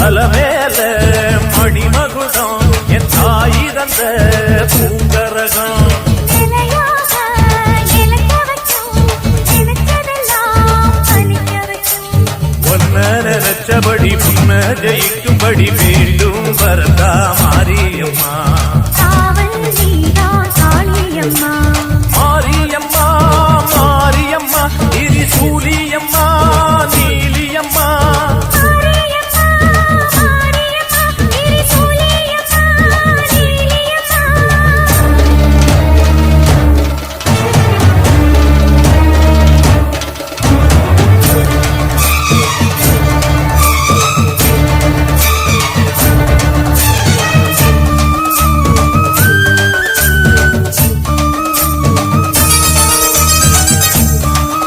அலமேல மணிமகுடம் என் தாய் தந்த பூங்கரகம் நினைச்சபடி புன்ன ஜெயிக்கும்படி வேண்டும் வரதா மாரியம்மா மாரியம்மா மாரியம்மா இது சூரிய